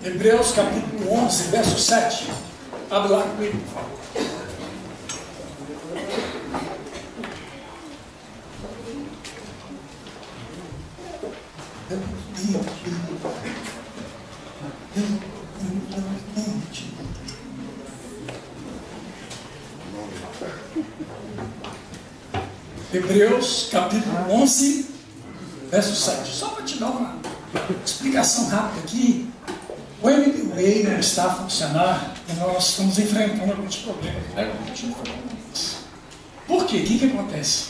Hebreus capítulo 11, verso 7. Abre lá comigo, por favor. Hebreus capítulo 11, verso 7. Só para te dar uma explicação rápida aqui. O MBA não está a funcionar e nós estamos enfrentando alguns problemas. Por quê? O que acontece?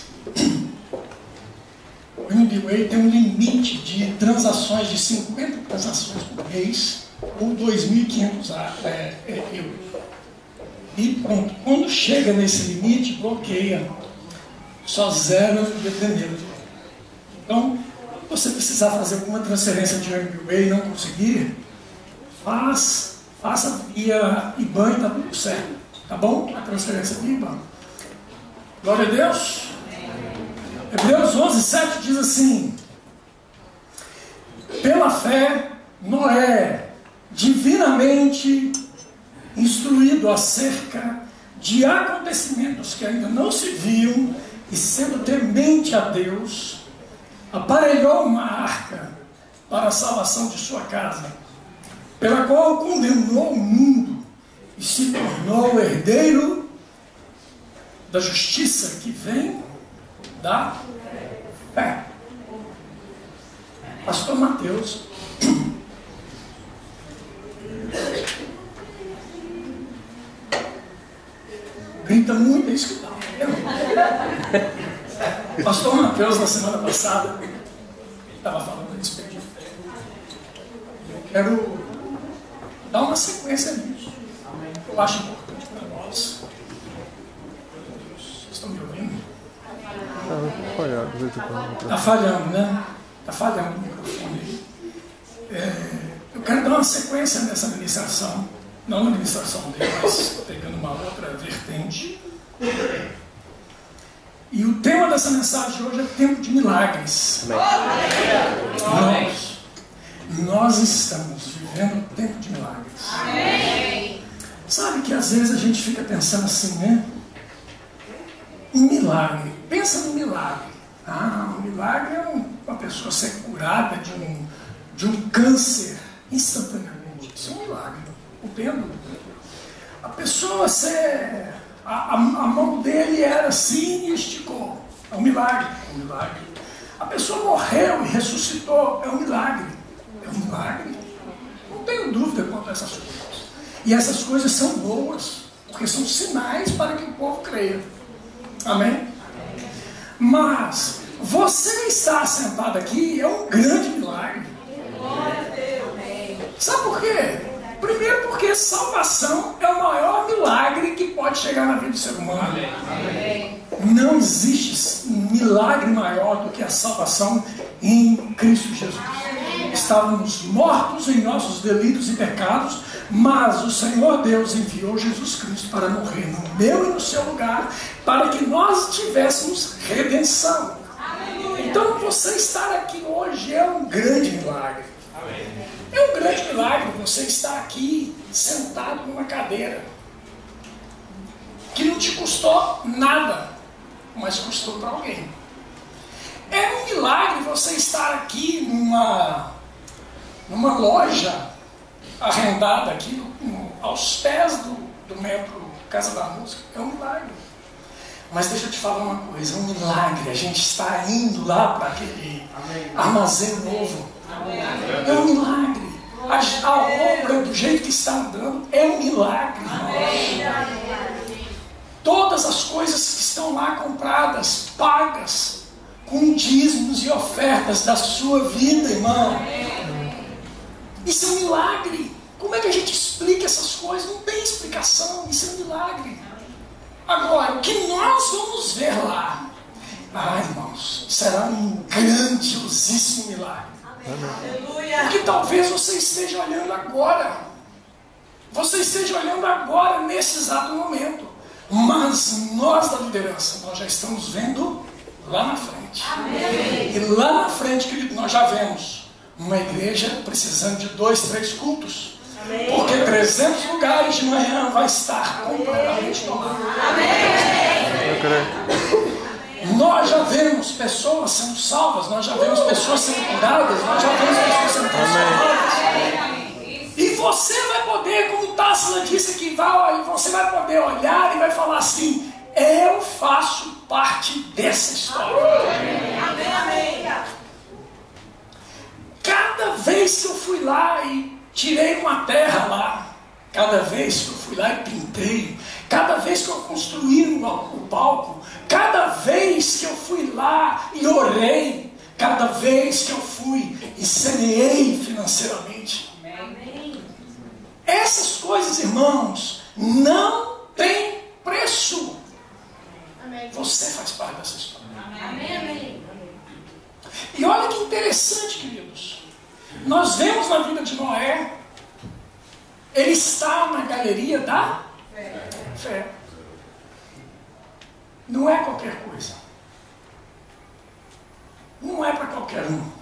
O MBA tem um limite de transações de 50 transações por mês ou 2.500 euros. E pronto, quando chega nesse limite, bloqueia. Só zero dependendo. Então, se você precisar fazer alguma transferência de MBA e não conseguir, faça via IBAN e está tudo certo. Tá bom? A transferência via IBAN. Glória a Deus. Hebreus 11, 7 diz assim: pela fé, Noé, divinamente instruído acerca de acontecimentos que ainda não se viam, e sendo temente a Deus, aparelhou uma arca para a salvação de sua casa, pela qual condenou o mundo e se tornou herdeiro da justiça que vem da fé. Pastor Mateus. Grita muito, é isso que dá. Pastor Mateus, na semana passada, estava falando a respeito de fé. Eu quero dar uma sequência nisso. Eu acho importante para nós. Vocês estão me ouvindo? Está falhando, né? Está falhando o microfone. Eu quero dar uma sequência nessa ministração. Não na ministração dele, mas pegando uma outra vertente. E o tema dessa mensagem de hoje é tempo de milagres. Nós estamos vivendo um tempo de milagres. Amém. Sabe que às vezes a gente fica pensando assim, né? Um milagre. Pensa no milagre. Um milagre é uma pessoa ser curada de um câncer instantaneamente. Isso é um milagre. O pêndulo. A pessoa ser... A mão dele era assim e esticou. É um milagre. É um milagre. A pessoa morreu e ressuscitou. É um milagre. É um milagre. Não tenho dúvida quanto a essas coisas. E essas coisas são boas, porque são sinais para que o povo creia. Amém? Mas você estar sentado aqui é um grande milagre. Sabe por quê? Primeiro porque salvação é o maior milagre que pode chegar na vida do ser humano. Amém. Não existe milagre maior do que a salvação em Cristo Jesus. Estávamos mortos em nossos delitos e pecados, mas o Senhor Deus enviou Jesus Cristo para morrer no meu e no seu lugar, para que nós tivéssemos redenção. Então você estar aqui hoje é um grande milagre. É um grande milagre você estar aqui sentado numa cadeira que não te custou nada, mas custou para alguém. É um milagre você estar aqui numa loja arrendada aqui aos pés do metro Casa da Música. É um milagre. Mas deixa eu te falar uma coisa, é um milagre a gente está indo lá para aquele armazém novo. É um milagre. A obra do jeito que está andando é um milagre. Todas as coisas que estão lá compradas, pagas, com dízimos e ofertas da sua vida, irmão. Isso é um milagre. Como é que a gente explica essas coisas? Não tem explicação. Isso é um milagre. Agora, o que nós vamos ver lá, irmãos, será um grandiosíssimo milagre. Porque talvez você esteja olhando agora. Você esteja olhando agora, nesse exato momento. Mas nós da liderança, nós já estamos vendo lá na frente. Amém. E lá na frente, querido, nós já vemos uma igreja precisando de 2, 3 cultos. Porque 300 lugares de manhã vai estar completamente tomado. Nós já vemos pessoas sendo salvas, nós já vemos pessoas sendo curadas, nós já vemos pessoas sendo transformadas. E você vai poder, como Tássila disse que vai, você vai poder olhar e vai falar assim: eu faço parte dessa história. Cada vez que eu fui lá e tirei uma terra lá, cada vez que eu fui lá e pintei, cada vez que eu construí o palco, cada vez que eu fui lá e orei, cada vez que eu fui e semeei financeiramente. Essas coisas, irmãos, não tem preço. Você faz parte dessa história. E olha que interessante, queridos. Nós vemos na vida de Noé, ele está na galeria da fé. Não é qualquer coisa. Não é para qualquer um.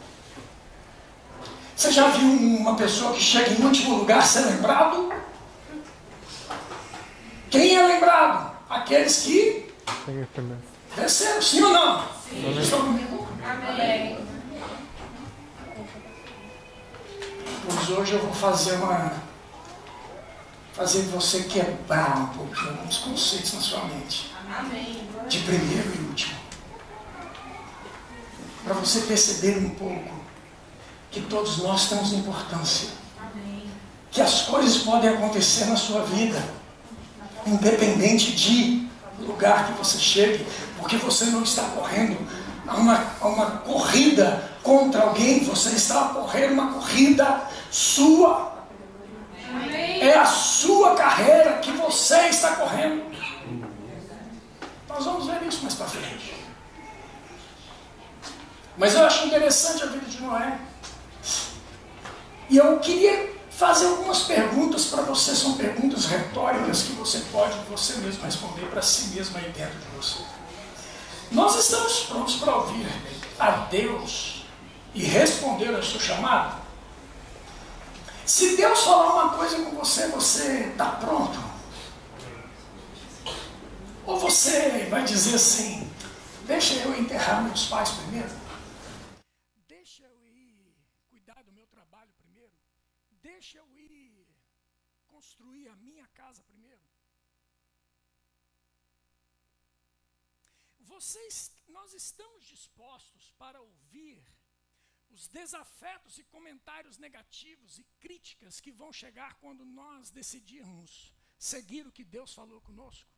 Você já viu uma pessoa que chega em último lugar ser lembrado? Quem é lembrado? Aqueles que venceram, sim ou não? Sim. Estão comigo? Amém. Pois hoje eu vou fazer você quebrar um pouquinho alguns conceitos na sua mente. Amém. De primeiro e último. Para você perceber um pouco que todos nós temos importância. Amém. Que as coisas podem acontecer na sua vida, independente de lugar que você chegue, porque você não está correndo a uma corrida contra alguém, você está correndo uma corrida sua. Amém. É a sua carreira que você está correndo. Nós vamos ver isso mais para frente. Mas eu acho interessante a vida de Noé. E eu queria fazer algumas perguntas para você. São perguntas retóricas que você pode você mesmo responder para si mesmo aí dentro de você. Nós estamos prontos para ouvir a Deus e responder ao seu chamado? Se Deus falar uma coisa com você, você está pronto? Ou você vai dizer assim: deixa eu enterrar meus pais primeiro? Deixa eu ir cuidar do meu trabalho primeiro? Deixa eu ir construir a minha casa primeiro? Nós estamos dispostos para ouvir os desafetos e comentários negativos e críticas que vão chegar quando nós decidirmos seguir o que Deus falou conosco?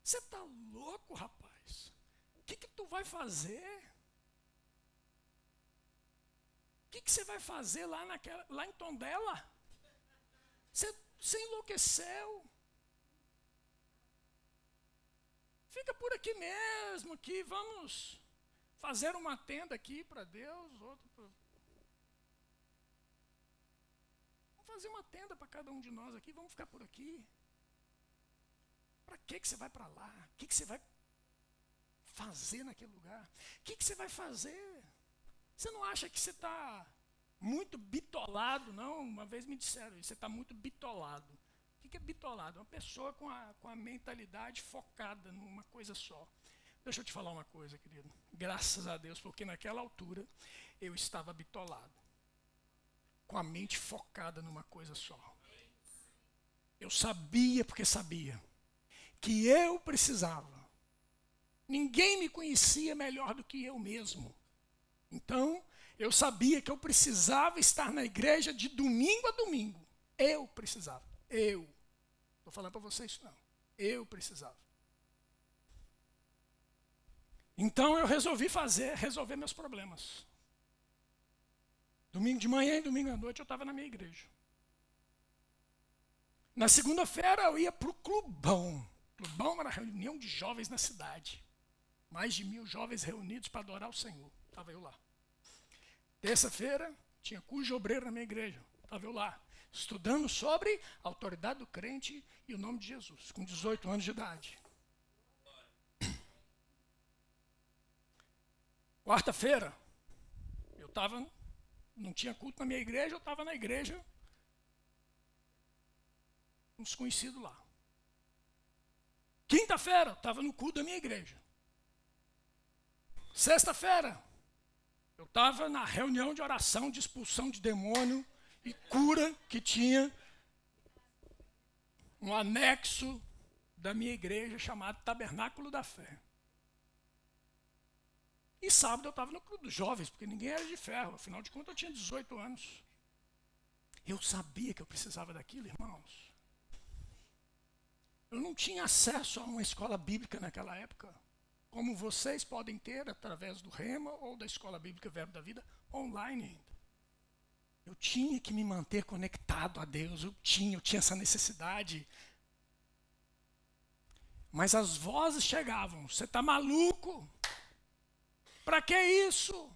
Você está louco, rapaz? O que tu vai fazer? O que você vai fazer lá em Tondela? Você enlouqueceu? Fica por aqui mesmo, que vamos fazer uma tenda aqui para Deus, vamos fazer uma tenda para cada um de nós aqui, vamos ficar por aqui. Para que você vai para lá? O que você vai fazer naquele lugar? O que você vai fazer? Você não acha que você está muito bitolado, não? Uma vez me disseram isso, você está muito bitolado. O que é bitolado? Uma pessoa com a mentalidade focada numa coisa só. Deixa eu te falar uma coisa, querido. Graças a Deus, porque naquela altura eu estava bitolado. Com a mente focada numa coisa só. Eu sabia, porque sabia, que eu precisava. Ninguém me conhecia melhor do que eu mesmo. Então, eu sabia que eu precisava estar na igreja de domingo a domingo. Eu precisava. Eu. Estou falando para vocês isso não. Eu precisava. Então eu resolvi resolver meus problemas. Domingo de manhã e domingo à noite eu estava na minha igreja. Na segunda-feira eu ia para o clubão. Clubão era a reunião de jovens na cidade. Mais de 1.000 jovens reunidos para adorar o Senhor. Estava eu lá. Terça-feira tinha cujo obreiro na minha igreja. Estava eu lá. Estudando sobre a autoridade do crente e o nome de Jesus, com 18 anos de idade. Quarta-feira, não tinha culto na minha igreja, eu estava na igreja uns conhecidos lá. Quinta-feira, estava no culto da minha igreja. Sexta-feira, eu estava na reunião de oração de expulsão de demônio e cura que tinha um anexo da minha igreja chamado Tabernáculo da Fé. E sábado eu estava no clube dos jovens, porque ninguém era de ferro, afinal de contas eu tinha 18 anos. Eu sabia que eu precisava daquilo, irmãos. Eu não tinha acesso a uma escola bíblica naquela época, como vocês podem ter através do Rema ou da Escola Bíblica Verbo da Vida, online ainda. Eu tinha que me manter conectado a Deus, eu tinha essa necessidade. Mas as vozes chegavam, você está maluco? Para que isso?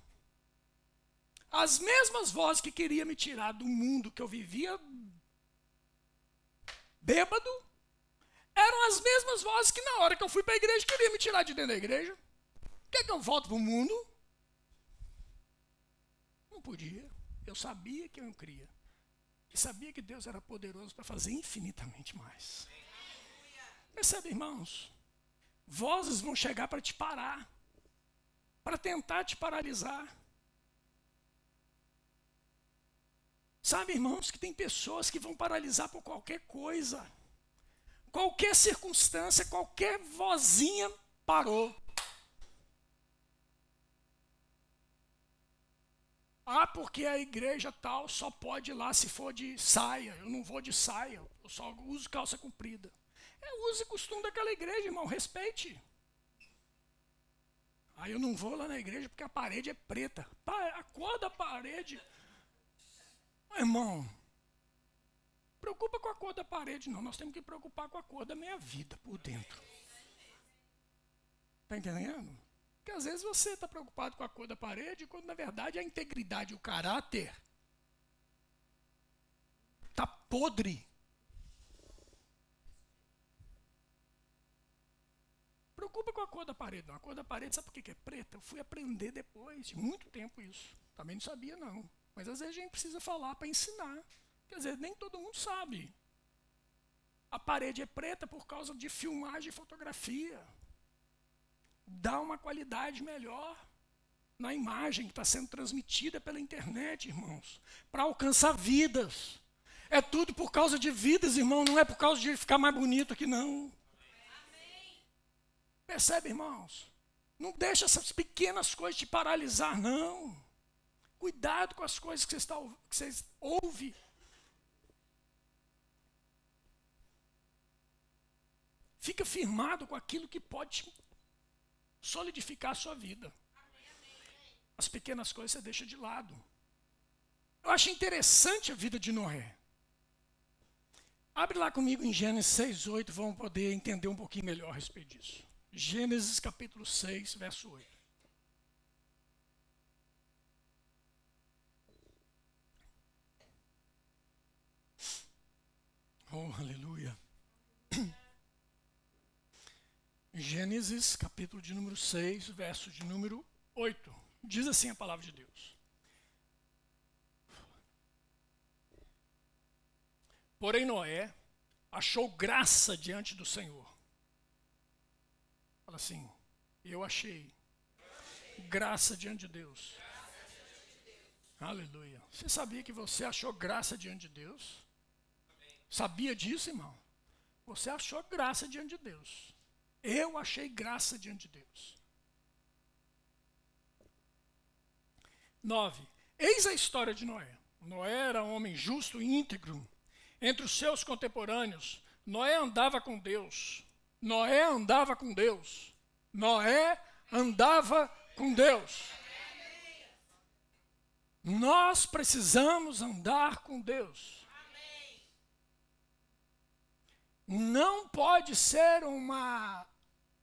As mesmas vozes que queriam me tirar do mundo que eu vivia bêbado, eram as mesmas vozes que na hora que eu fui para a igreja queriam me tirar de dentro da igreja. Quer que eu volte para o mundo? Não podia. Eu sabia que eu não queria. E sabia que Deus era poderoso para fazer infinitamente mais. Percebe, irmãos? Vozes vão chegar para te parar, para tentar te paralisar. Sabe, irmãos, que tem pessoas que vão paralisar por qualquer coisa. Qualquer circunstância, qualquer vozinha parou. Ah, porque a igreja tal só pode ir lá se for de saia. Eu não vou de saia, eu só uso calça comprida. É uso e costume daquela igreja, irmão, respeite. Aí eu não vou lá na igreja porque a parede é preta. A cor da parede... Irmão, preocupa com a cor da parede, não. Nós temos que preocupar com a cor da minha vida por dentro. Está entendendo? Porque às vezes você está preocupado com a cor da parede, quando na verdade a integridade e o caráter está podre. Preocupa com a cor da parede, não. A cor da parede, sabe por que é preta? Eu fui aprender depois, de muito tempo isso. Também não sabia, não. Mas às vezes a gente precisa falar para ensinar. Porque às vezes nem todo mundo sabe. A parede é preta por causa de filmagem e fotografia. Dá uma qualidade melhor na imagem que está sendo transmitida pela internet, irmãos. Para alcançar vidas. É tudo por causa de vidas, irmão. Não é por causa de ficar mais bonito aqui, não. Percebe, irmãos? Não deixa essas pequenas coisas te paralisar, não. Cuidado com as coisas que vocês ouvem. Fica firmado com aquilo que pode solidificar a sua vida. As pequenas coisas você deixa de lado. Eu acho interessante a vida de Noé. Abre lá comigo em Gênesis 6:8, vamos poder entender um pouquinho melhor a respeito disso. Gênesis capítulo 6, verso 8. Oh, aleluia. Gênesis, capítulo de número 6, verso de número 8. Diz assim a palavra de Deus. Porém Noé achou graça diante do Senhor. Fala assim, eu achei graça diante de Deus. Aleluia. Você sabia que você achou graça diante de Deus? Sabia disso, irmão? Você achou graça diante de Deus. Eu achei graça diante de Deus. 9. Eis a história de Noé. Noé era um homem justo e íntegro. Entre os seus contemporâneos, Noé andava com Deus. Noé andava com Deus. Noé andava com Deus. Nós precisamos andar com Deus. Não pode ser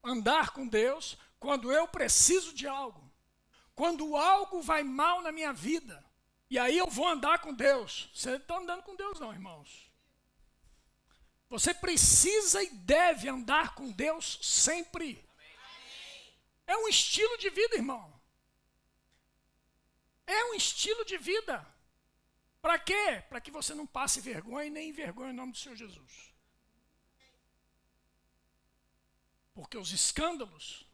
andar com Deus quando eu preciso de algo. Quando algo vai mal na minha vida. E aí eu vou andar com Deus. Você não está andando com Deus não, irmãos. Você precisa e deve andar com Deus sempre. É um estilo de vida, irmão. É um estilo de vida. Para quê? Para que você não passe vergonha e nem envergonhe o nome do Senhor Jesus. Porque os escândalos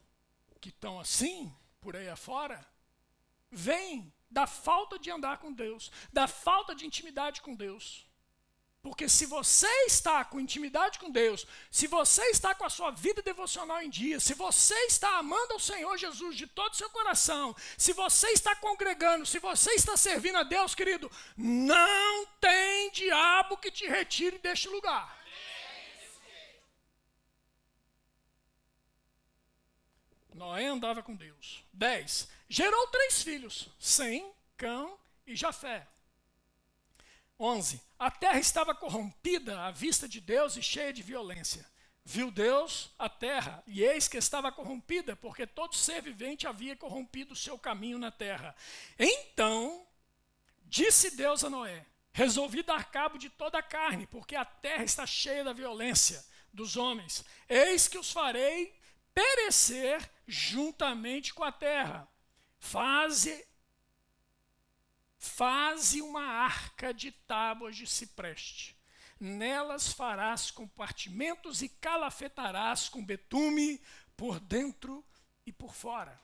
que estão assim, por aí afora, vêm da falta de andar com Deus, da falta de intimidade com Deus. Porque se você está com intimidade com Deus, se você está com a sua vida devocional em dia, se você está amando ao Senhor Jesus de todo o seu coração, se você está congregando, se você está servindo a Deus, querido, não tem diabo que te retire deste lugar. Noé andava com Deus. 10. Gerou 3 filhos, Sem, Cã e Jafé. 11. A terra estava corrompida à vista de Deus e cheia de violência. Viu Deus a terra, e eis que estava corrompida, porque todo ser vivente havia corrompido o seu caminho na terra. Então, disse Deus a Noé: resolvi dar cabo de toda a carne, porque a terra está cheia da violência dos homens. Eis que os farei perecer juntamente com a terra. Faze uma arca de tábuas de cipreste. Nelas farás compartimentos e calafetarás com betume por dentro e por fora.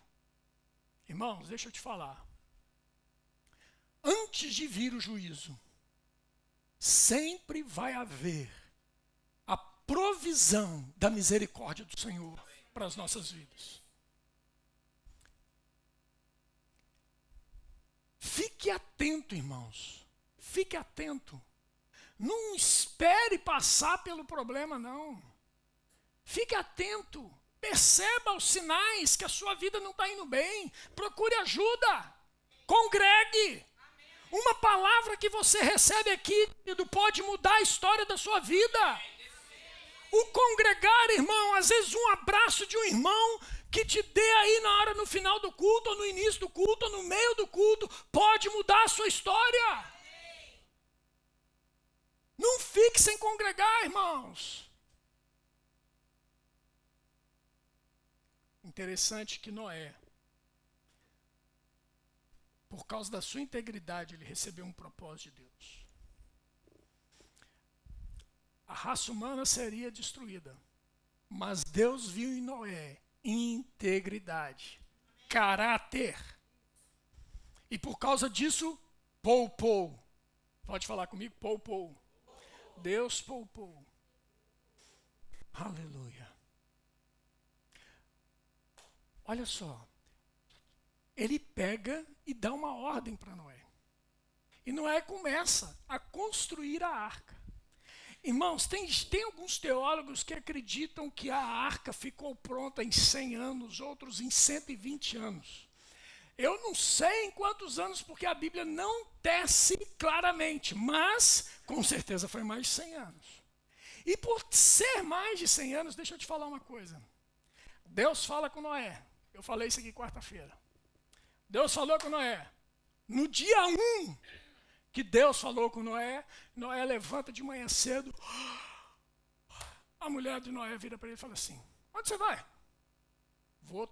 Irmãos, deixa eu te falar. Antes de vir o juízo, sempre vai haver a provisão da misericórdia do Senhor para as nossas vidas. Fique atento, irmãos. Fique atento. Não espere passar pelo problema, não. Fique atento. Perceba os sinais que a sua vida não está indo bem. Procure ajuda. Congregue. Uma palavra que você recebe aqui pode mudar a história da sua vida. O congregar, irmão, às vezes um abraço de um irmão que te dê aí na hora, no final do culto, ou no início do culto, ou no meio do culto, pode mudar a sua história. Não fique sem congregar, irmãos. Interessante que Noé, por causa da sua integridade, ele recebeu um propósito de Deus. A raça humana seria destruída, mas Deus viu em Noé integridade, caráter. E por causa disso, poupou. Pode falar comigo? Poupou. Deus poupou. Aleluia. Olha só. Ele pega e dá uma ordem para Noé. E Noé começa a construir a arca. Irmãos, tem alguns teólogos que acreditam que a arca ficou pronta em 100 anos, outros em 120 anos. Eu não sei em quantos anos, porque a Bíblia não tece claramente, mas com certeza foi mais de 100 anos. E por ser mais de 100 anos, deixa eu te falar uma coisa. Deus fala com Noé. Eu falei isso aqui quarta-feira. Deus falou com Noé. No dia 1 que Deus falou com Noé, Noé levanta de manhã cedo. A mulher de Noé vira para ele e fala assim: onde você vai? Vou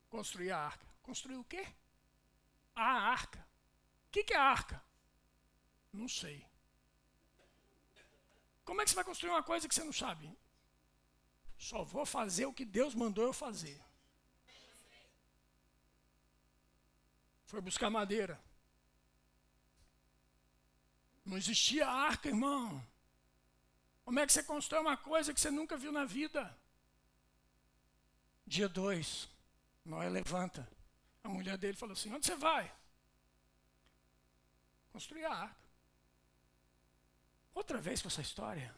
construir a arca. Construir o quê? A arca. O que é a arca? Não sei. Como é que você vai construir uma coisa que você não sabe? Só vou fazer o que Deus mandou eu fazer. Foi buscar madeira. Não existia arca, irmão. Como é que você constrói uma coisa que você nunca viu na vida? Dia 2, Noé levanta. A mulher dele falou assim: onde você vai? Construir a arca. Outra vez com essa história.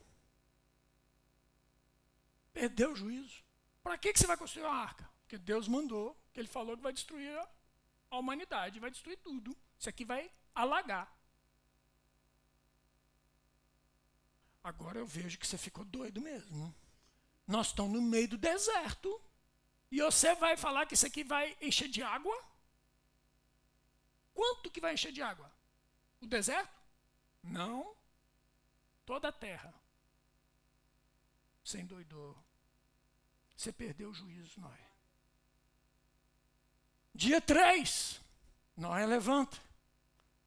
Perdeu o juízo. Para que você vai construir uma arca? Porque Deus mandou, que ele falou que vai destruir a humanidade, vai destruir tudo. Isso aqui vai alagar. Agora eu vejo que você ficou doido mesmo. Nós estamos no meio do deserto. E você vai falar que isso aqui vai encher de água? Quanto que vai encher de água? O deserto? Não. Toda a terra. Você endoidou. Você perdeu o juízo, Noé. Dia 3, Noé levanta.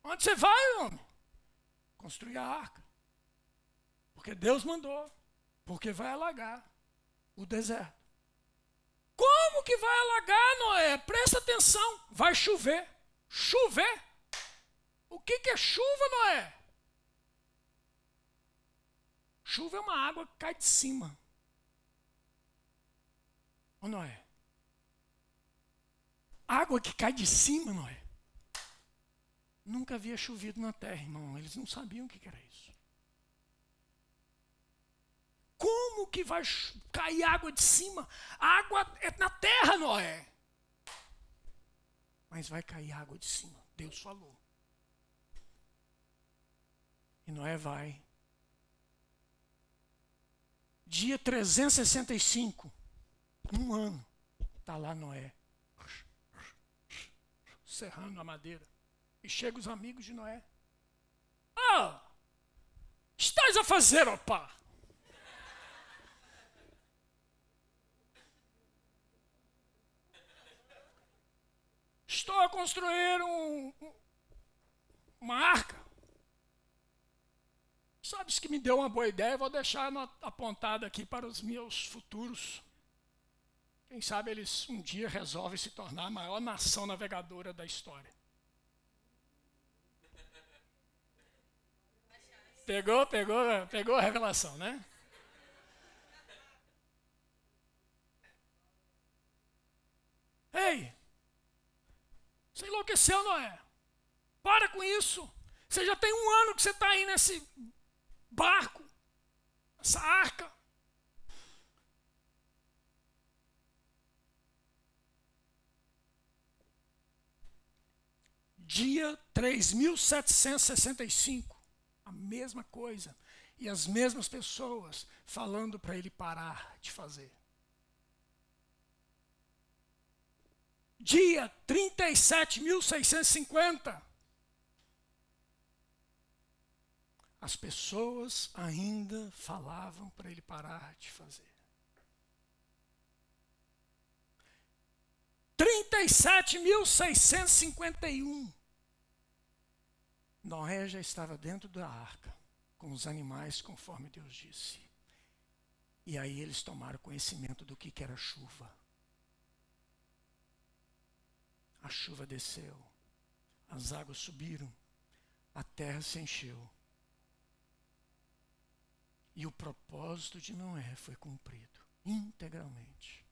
Onde você vai, homem? Construir a arca. Porque Deus mandou. Porque vai alagar o deserto. Como que vai alagar, Noé? Presta atenção, vai chover. Chover? O que é chuva, Noé? Chuva é uma água que cai de cima. Ô, Noé? Água que cai de cima, Noé? Nunca havia chovido na terra, irmão. Eles não sabiam o que era isso. Como que vai cair água de cima? A água é na terra, Noé. Mas vai cair água de cima. Deus falou. E Noé vai. Dia 365. Um ano. Está lá Noé. Serrando a madeira. E chegam os amigos de Noé. Ah! Estás a fazer, ó pá? Estou a construir uma arca. Sabes que me deu uma boa ideia, vou deixar apontado aqui para os meus futuros. Quem sabe eles um dia resolvem se tornar a maior nação navegadora da história. Pegou a revelação, né? Ei! Você enlouqueceu, Noé? Para com isso. Você já tem um ano que você está aí nesse barco, essa arca. Dia 3765, a mesma coisa. E as mesmas pessoas falando para ele parar de fazer. Dia 37.650. As pessoas ainda falavam para ele parar de fazer. 37.651. Noé já estava dentro da arca, com os animais, conforme Deus disse. E aí eles tomaram conhecimento do que era chuva. A chuva desceu, as águas subiram, a terra se encheu. E o propósito de Noé foi cumprido integralmente.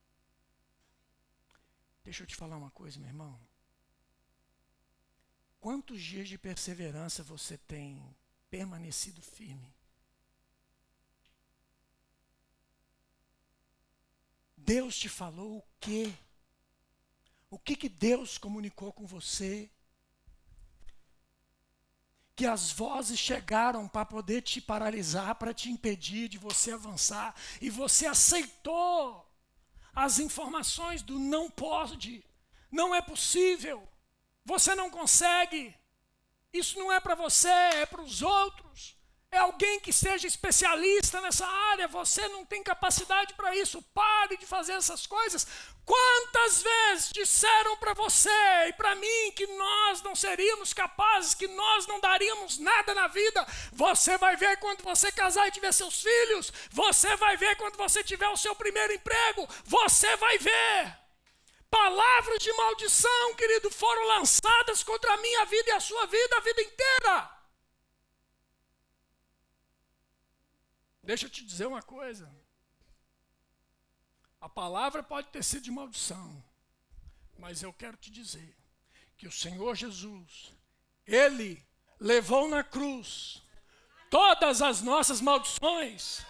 Deixa eu te falar uma coisa, meu irmão. Quantos dias de perseverança você tem permanecido firme? Deus te falou o quê? O que Deus comunicou com você? Que as vozes chegaram para poder te paralisar, para te impedir de você avançar, e você aceitou as informações do não pode, não é possível, você não consegue, isso não é para você, é para os outros. É alguém que seja especialista nessa área, você não tem capacidade para isso, pare de fazer essas coisas. Quantas vezes disseram para você e para mim que nós não seríamos capazes, que nós não daríamos nada na vida? Você vai ver quando você casar e tiver seus filhos, você vai ver quando você tiver o seu primeiro emprego, você vai ver. Palavras de maldição, querido, foram lançadas contra a minha vida e a sua vida a vida inteira. Deixa eu te dizer uma coisa. A palavra pode ter sido de maldição, mas eu quero te dizer que o Senhor Jesus, Ele levou na cruz todas as nossas maldições.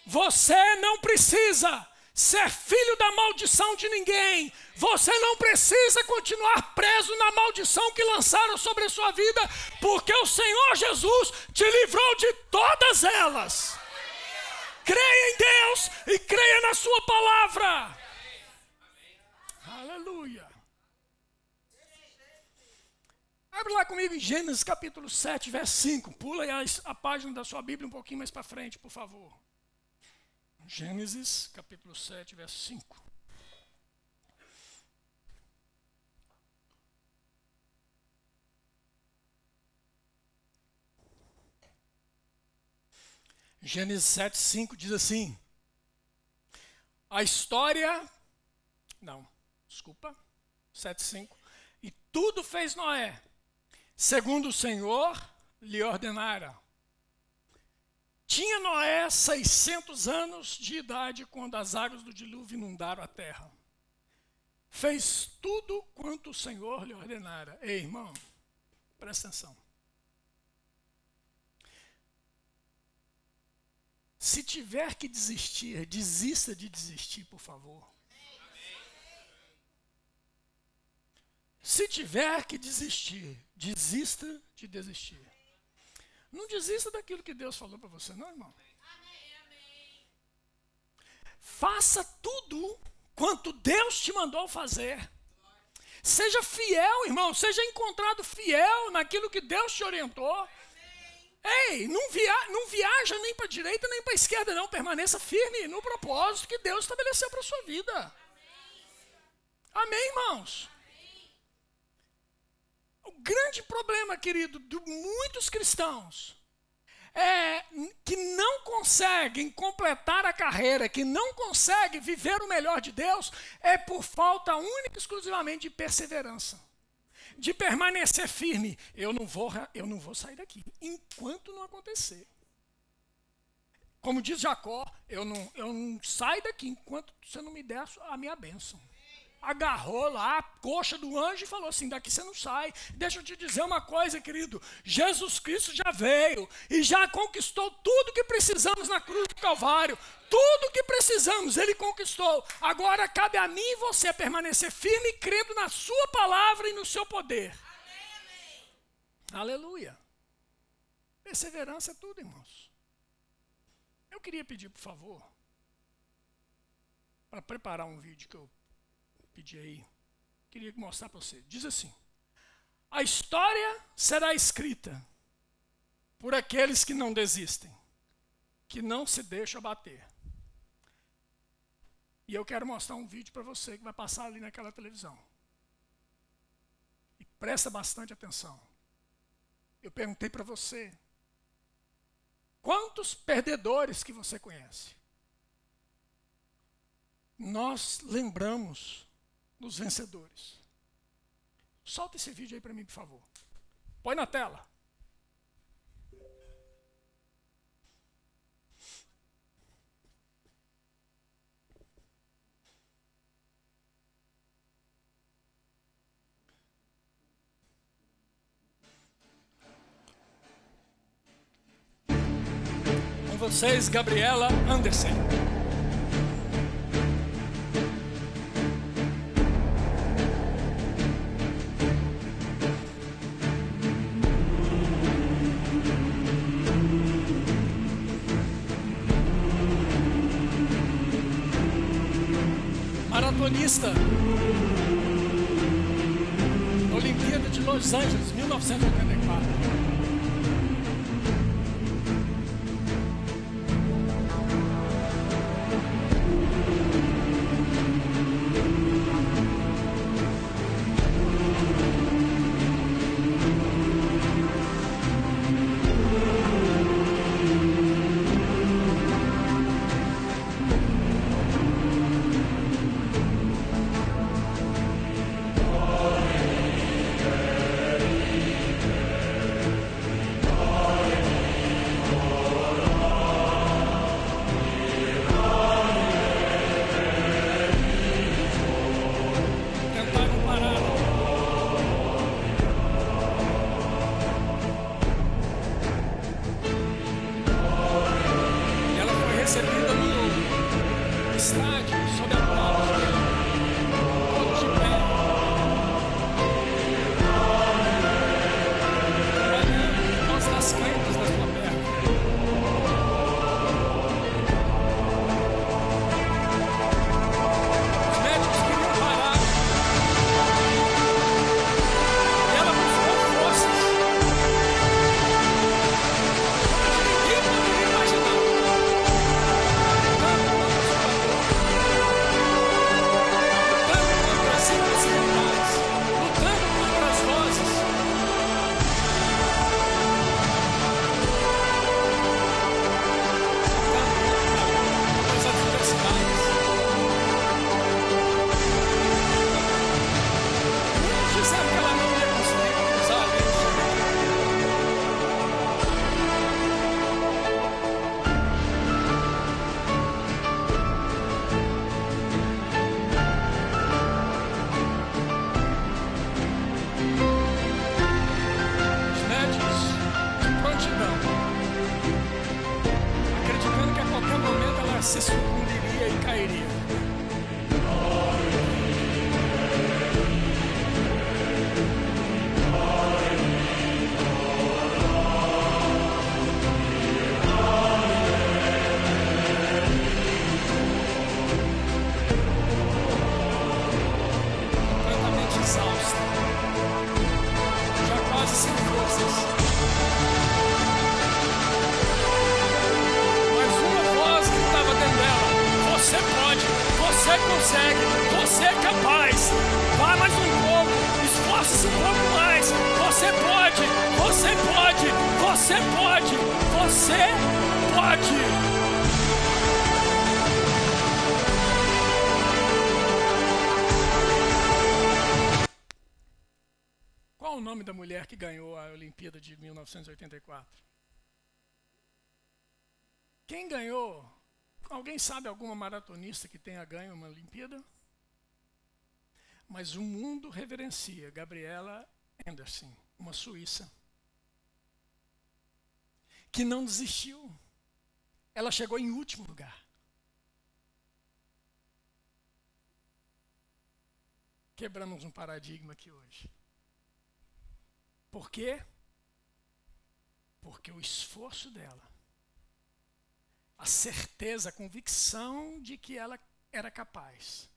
Você não precisa ser filho da maldição de ninguém. Você não precisa continuar preso na maldição que lançaram sobre a sua vida, porque o Senhor Jesus te livrou de todas elas. Creia em Deus e creia na sua palavra. Aleluia. Abre lá comigo em Gênesis capítulo 7, verso 5. Pula aí a página da sua Bíblia um pouquinho mais para frente, por favor. Gênesis, capítulo 7, verso 5. Gênesis 7, 5 diz assim: A história... Não, desculpa. 7:5. E tudo fez Noé, segundo o Senhor lhe ordenara. Tinha Noé 600 anos de idade quando as águas do dilúvio inundaram a terra. Fez tudo quanto o Senhor lhe ordenara. Ei, irmão, presta atenção. Se tiver que desistir, desista de desistir, por favor. Se tiver que desistir, desista de desistir. Não desista daquilo que Deus falou para você, não, irmão. Faça tudo quanto Deus te mandou fazer. Seja fiel, irmão. Seja encontrado fiel naquilo que Deus te orientou. Ei, não viaja nem para a direita nem para a esquerda, não. Permaneça firme no propósito que Deus estabeleceu para a sua vida. Amém, irmãos? O grande problema, querido, de muitos cristãos é que não conseguem completar a carreira, que não conseguem viver o melhor de Deus, é por falta única e exclusivamente de perseverança, de permanecer firme. Eu não vou sair daqui enquanto não acontecer. Como diz Jacó, eu não saio daqui enquanto você não me der a minha bênção. Agarrou lá a coxa do anjo e falou assim, daqui você não sai. Deixa eu te dizer uma coisa, querido. Jesus Cristo já veio e já conquistou tudo que precisamos na cruz do Calvário. Tudo que precisamos, Ele conquistou. Agora cabe a mim e você permanecer firme, crendo na sua palavra e no seu poder. Amém. Aleluia. Perseverança é tudo, irmãos. Eu queria pedir, por favor, para preparar um vídeo que eu pedi aí, queria mostrar para você. Diz assim: a história será escrita por aqueles que não desistem, que não se deixam abater. E eu quero mostrar um vídeo para você que vai passar ali naquela televisão. E presta bastante atenção. Eu perguntei para você, quantos perdedores que você conhece? Nós lembramos dos vencedores. Solta esse vídeo aí para mim, por favor. Põe na tela. Com vocês, Gabriela Anderson. Maratonista, Olimpíada de Los Angeles, 1984. você pode. Qual o nome da mulher que ganhou a Olimpíada de 1984? Quem ganhou? Alguém sabe alguma maratonista que tenha ganho uma Olimpíada? Mas o mundo reverencia Gabriela Anderson, uma suíça, que não desistiu. Ela chegou em último lugar. Quebramos um paradigma aqui hoje. Por quê? Porque o esforço dela, a certeza, a convicção de que ela era capaz,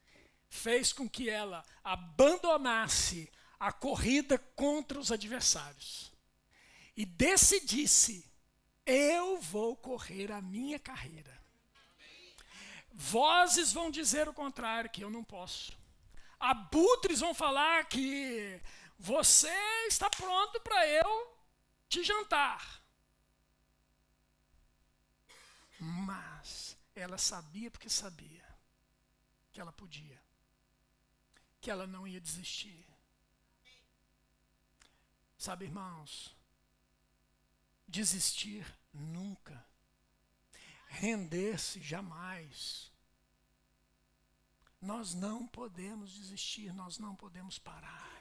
fez com que ela abandonasse a corrida contra os adversários e decidisse: eu vou correr a minha carreira. Vozes vão dizer o contrário, que eu não posso. Abutres vão falar que você está pronto para eu te jantar. Mas ela sabia, porque sabia que ela podia, que ela não ia desistir. Sabe, irmãos, desistir nunca, render-se jamais. Nós não podemos desistir, nós não podemos parar.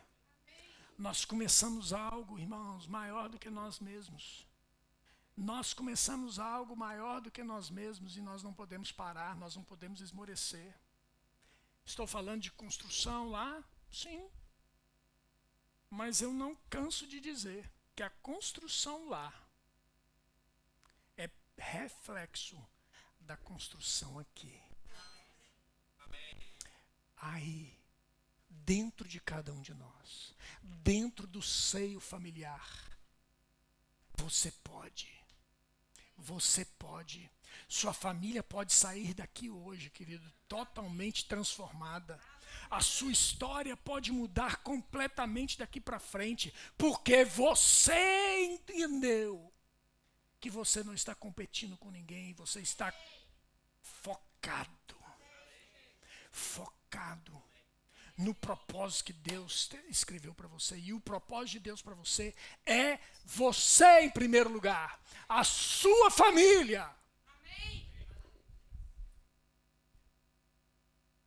Nós começamos algo, irmãos, maior do que nós mesmos. Nós começamos algo maior do que nós mesmos e nós não podemos parar, nós não podemos esmorecer. Estou falando de construção lá? Sim. Mas eu não canso de dizer que a construção lá é reflexo da construção aqui. Aí, dentro de cada um de nós, dentro do seio familiar, você pode. Você pode. Sua família pode sair daqui hoje, querido, totalmente transformada. A sua história pode mudar completamente daqui para frente, porque você entendeu que você não está competindo com ninguém, você está focado no propósito que Deus escreveu para você. E o propósito de Deus para você é você em primeiro lugar, a sua família. Amém.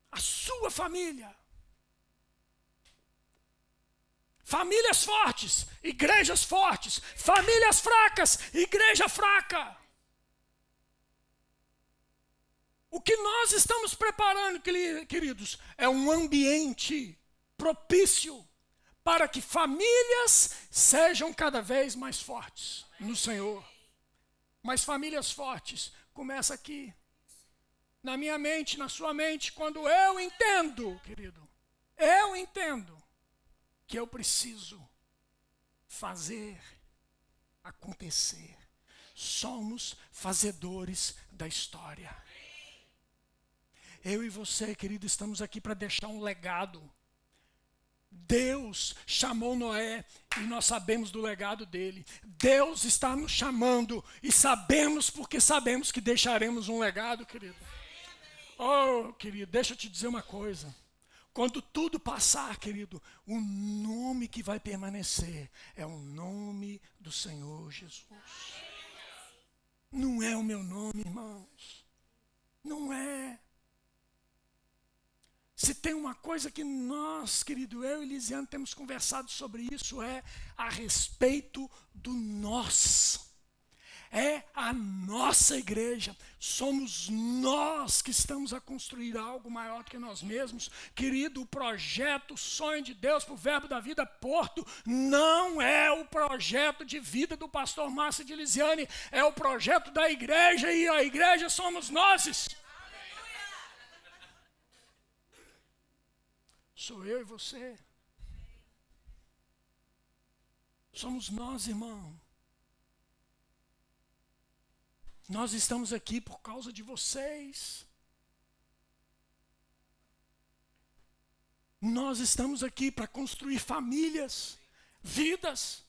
A sua família. Famílias fortes, igrejas fortes. Famílias fracas, igreja fraca. O que nós estamos preparando, queridos, é um ambiente propício para que famílias sejam cada vez mais fortes no Senhor. Mas famílias fortes começa aqui, na minha mente, na sua mente, quando eu entendo, querido, eu entendo que eu preciso fazer acontecer. Somos fazedores da história. Eu e você, querido, estamos aqui para deixar um legado. Deus chamou Noé e nós sabemos do legado dele. Deus está nos chamando e sabemos, porque sabemos que deixaremos um legado, querido. Oh, querido, deixa eu te dizer uma coisa. Quando tudo passar, querido, o nome que vai permanecer é o nome do Senhor Jesus. Não é o meu nome, irmãos. Não é. Se tem uma coisa que nós, querido, eu e Lisiane temos conversado sobre isso, é a respeito do nós. É a nossa igreja. Somos nós que estamos a construir algo maior do que nós mesmos. Querido, o projeto, o sonho de Deus para o Verbo da Vida Porto não é o projeto de vida do pastor Márcio de Lisiane, é o projeto da igreja, e a igreja somos nós. Sou eu e você. Somos nós, irmão. Nós estamos aqui por causa de vocês. Nós estamos aqui para construir famílias, vidas.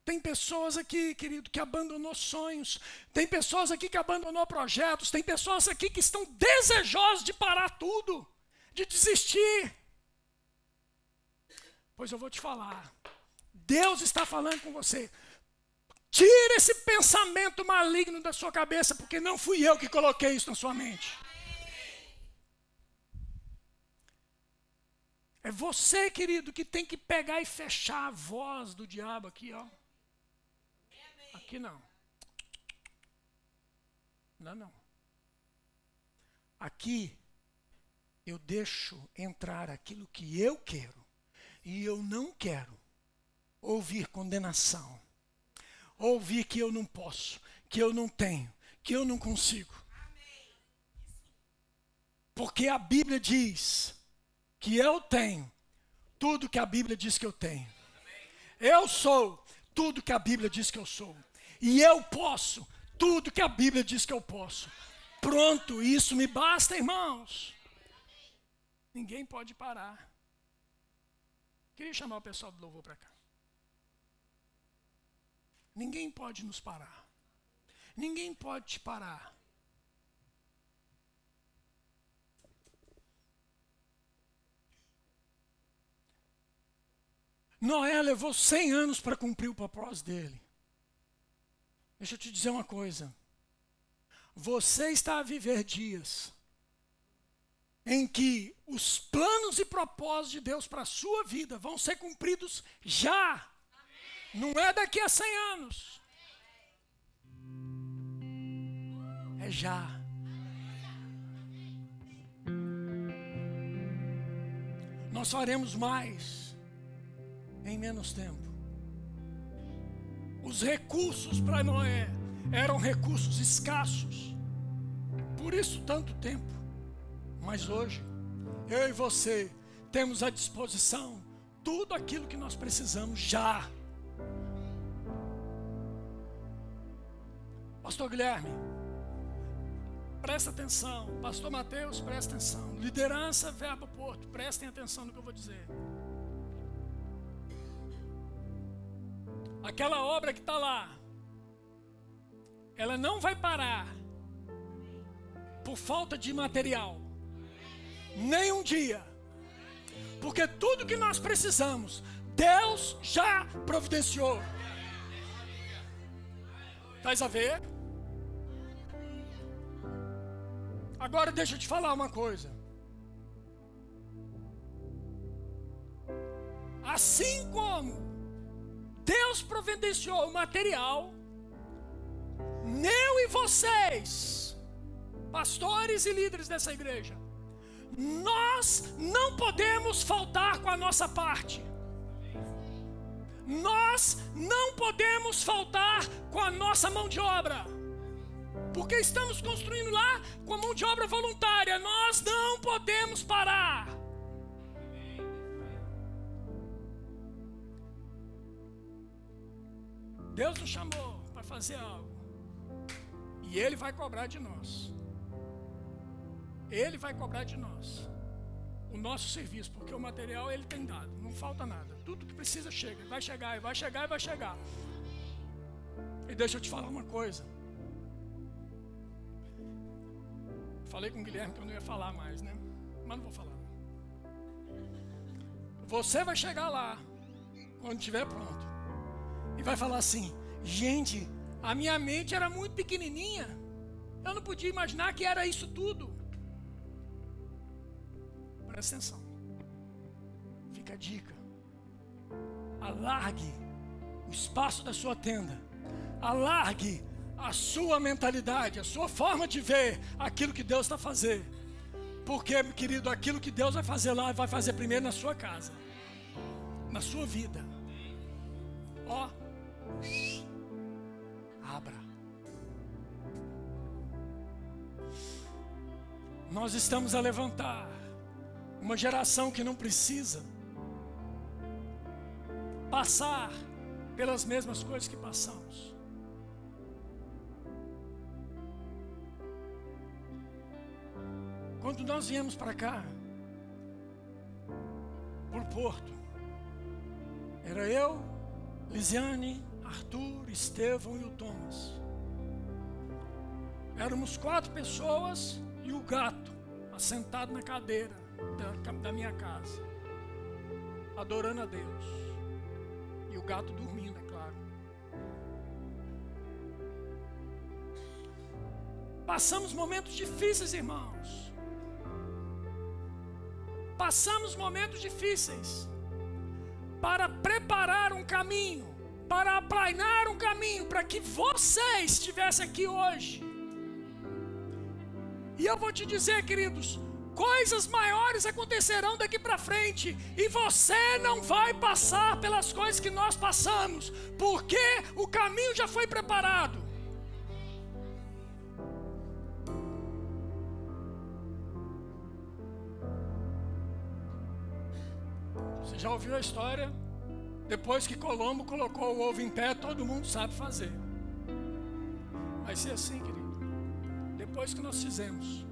Tem pessoas aqui, querido, que abandonou sonhos. Tem pessoas aqui que abandonou projetos. Tem pessoas aqui que estão desejosas de parar tudo, de desistir. Pois eu vou te falar. Deus está falando com você. Tira esse pensamento maligno da sua cabeça, porque não fui eu que coloquei isso na sua mente. É você, querido, que tem que pegar e fechar a voz do diabo aqui, ó. Aqui não. Não. Aqui eu deixo entrar aquilo que eu quero. E eu não quero ouvir condenação. Ouvir que eu não posso, que eu não tenho, que eu não consigo. Porque a Bíblia diz que eu tenho tudo que a Bíblia diz que eu tenho. Eu sou tudo que a Bíblia diz que eu sou. E eu posso tudo que a Bíblia diz que eu posso. Pronto, isso me basta, irmãos. Ninguém pode parar. Queria chamar o pessoal do louvor para cá. Ninguém pode nos parar. Ninguém pode te parar. Noé levou 100 anos para cumprir o propósito dele. Deixa eu te dizer uma coisa. Você está a viver dias em que os planos e propósitos de Deus para a sua vida vão ser cumpridos já. Não é daqui a 100 anos. É já. Nós faremos mais em menos tempo. Os recursos para Noé eram recursos escassos. Por isso tanto tempo. Mas hoje, eu e você temos à disposição tudo aquilo que nós precisamos já. Pastor Guilherme, presta atenção. Pastor Mateus, presta atenção. Liderança, Verbo Porto, prestem atenção no que eu vou dizer. Aquela obra que está lá, ela não vai parar por falta de material. Nem um dia. Porque tudo que nós precisamos, Deus já providenciou. Estás a ver? Agora deixa eu te falar uma coisa. Assim como Deus providenciou o material, eu e vocês, pastores e líderes dessa igreja, nós não podemos faltar com a nossa parte. Nós não podemos faltar com a nossa mão de obra. Porque estamos construindo lá com a mão de obra voluntária. Nós não podemos parar. Deus nos chamou para fazer algo. E Ele vai cobrar de nós. Ele vai cobrar de nós o nosso serviço, porque o material Ele tem dado, não falta nada. Tudo que precisa chega, vai chegar, vai chegar e vai chegar. E deixa eu te falar uma coisa. Falei com o Guilherme que eu não ia falar mais, né? Mas não vou falar. Você vai chegar lá, quando estiver pronto, e vai falar assim: gente, a minha mente era muito pequenininha. Eu não podia imaginar que era isso tudo. Presta atenção. Fica a dica. Alargue o espaço da sua tenda. Alargue a sua mentalidade, a sua forma de ver aquilo que Deus está fazendo. Porque, querido, aquilo que Deus vai fazer lá, vai fazer primeiro na sua casa, na sua vida. Ó, abra. Nós estamos a levantar uma geração que não precisa passar pelas mesmas coisas que passamos. Quando nós viemos para cá, por Porto, era eu, Lisiane, Arthur, Estevão e o Thomas. Éramos 4 pessoas e o gato assentado na cadeira da minha casa, adorando a Deus. E o gato dormindo, é claro. Passamos momentos difíceis, irmãos. Passamos momentos difíceis para preparar um caminho, para aplanar um caminho, para que você estivesse aqui hoje. E eu vou te dizer, queridos, coisas maiores acontecerão daqui para frente, e você não vai passar pelas coisas que nós passamos, porque o caminho já foi preparado. Você já ouviu a história? Depois que Colombo colocou o ovo em pé, todo mundo sabe fazer. Vai ser assim, querido. Depois que nós fizemos,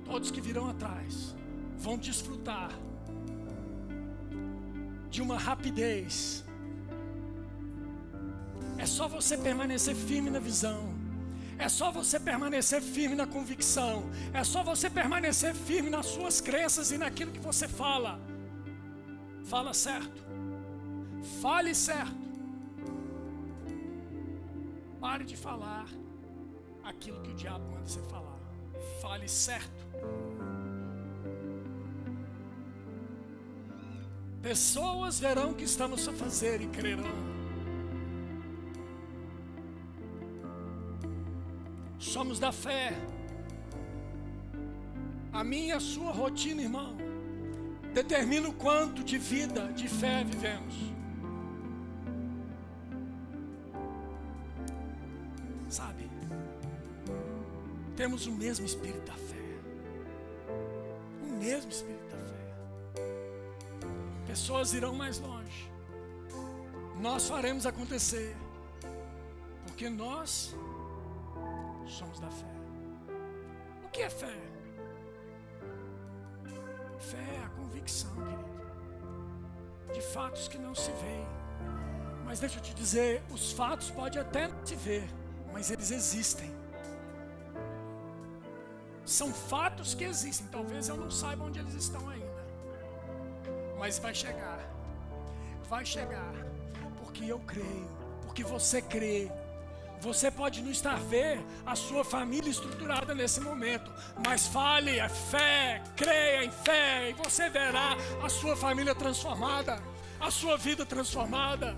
todos que virão atrás vão desfrutar de uma rapidez. É só você permanecer firme na visão. É só você permanecer firme na convicção. É só você permanecer firme nas suas crenças e naquilo que você fala. Fala certo. Fale certo. Pare de falar aquilo que o diabo manda você falar. Fale certo. Pessoas verão o que estamos a fazer e crerão. Somos da fé. A minha e a sua rotina, irmão, determina o quanto de vida, de fé vivemos. Sabe? Temos o mesmo espírito da fé. O mesmo espírito da fé. Pessoas irão mais longe. Nós faremos acontecer. Porque nós somos da fé. O que é fé? Fé é a convicção, querido, de fatos que não se veem. Mas deixa eu te dizer, os fatos podem até não se ver, mas eles existem. São fatos que existem. Talvez eu não saiba onde eles estão ainda, mas vai chegar. Vai chegar. Porque eu creio. Porque você crê. Você pode não estar vendo a sua família estruturada nesse momento, mas fale a fé, creia em fé, e você verá a sua família transformada, a sua vida transformada.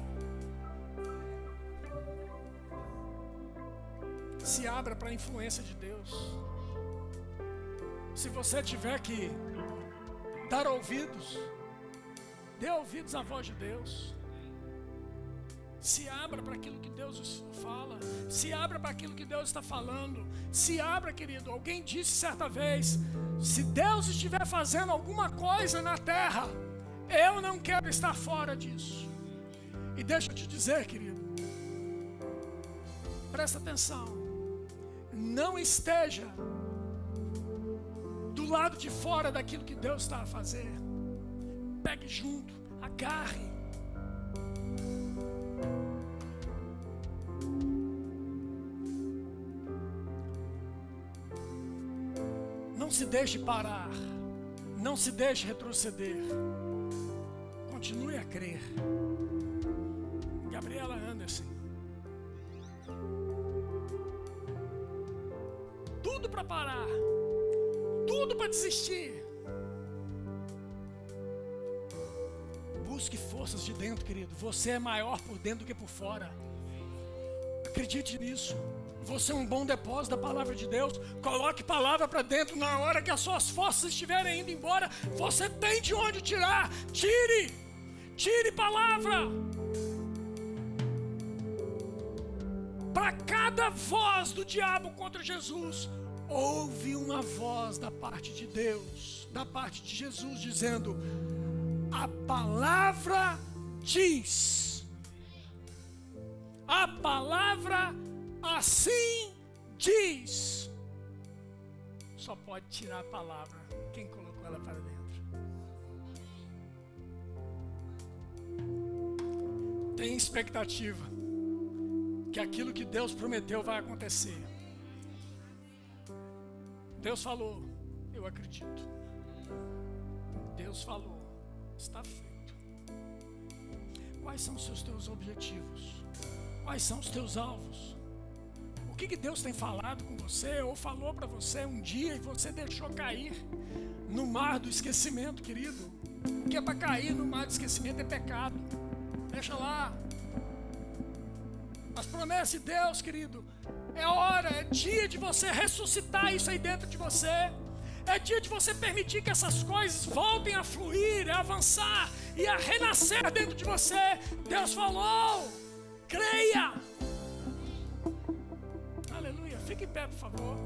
Se abra para a influência de Deus. Se você tiver que dar ouvidos, dê ouvidos à voz de Deus. Se abra para aquilo que Deus fala. Se abra para aquilo que Deus está falando. Se abra, querido. Alguém disse certa vez: se Deus estiver fazendo alguma coisa na terra, eu não quero estar fora disso. E deixa eu te dizer, querido, presta atenção. Não esteja do lado de fora daquilo que Deus está a fazer. Pegue junto, agarre. Não se deixe parar. Não se deixe retroceder. Continue a crer. Gabriela Anderson. Tudo para parar. Tudo para desistir. Busque forças de dentro, querido. Você é maior por dentro do que por fora. Acredite nisso. Você é um bom depósito da palavra de Deus. Coloque palavra para dentro. Na hora que as suas forças estiverem indo embora, você tem de onde tirar. Tire palavra. Para cada voz do diabo contra Jesus, houve uma voz da parte de Deus, da parte de Jesus, dizendo: a palavra diz. A palavra assim diz. Só pode tirar a palavra quem colocou ela para dentro. Tem expectativa. que aquilo que Deus prometeu vai acontecer. Deus falou, eu acredito. Deus falou, está feito. Quais são os teus objetivos? Quais são os teus alvos? O que Deus tem falado com você ou falou para você um dia e você deixou cair no mar do esquecimento, querido? O que é para cair no mar do esquecimento é pecado. Deixa lá. As promessas de Deus, querido, é hora, é dia de você ressuscitar isso aí dentro de você. É dia de você permitir que essas coisas voltem a fluir, a avançar e a renascer dentro de você. Deus falou, creia. Aleluia, fique em pé, por favor.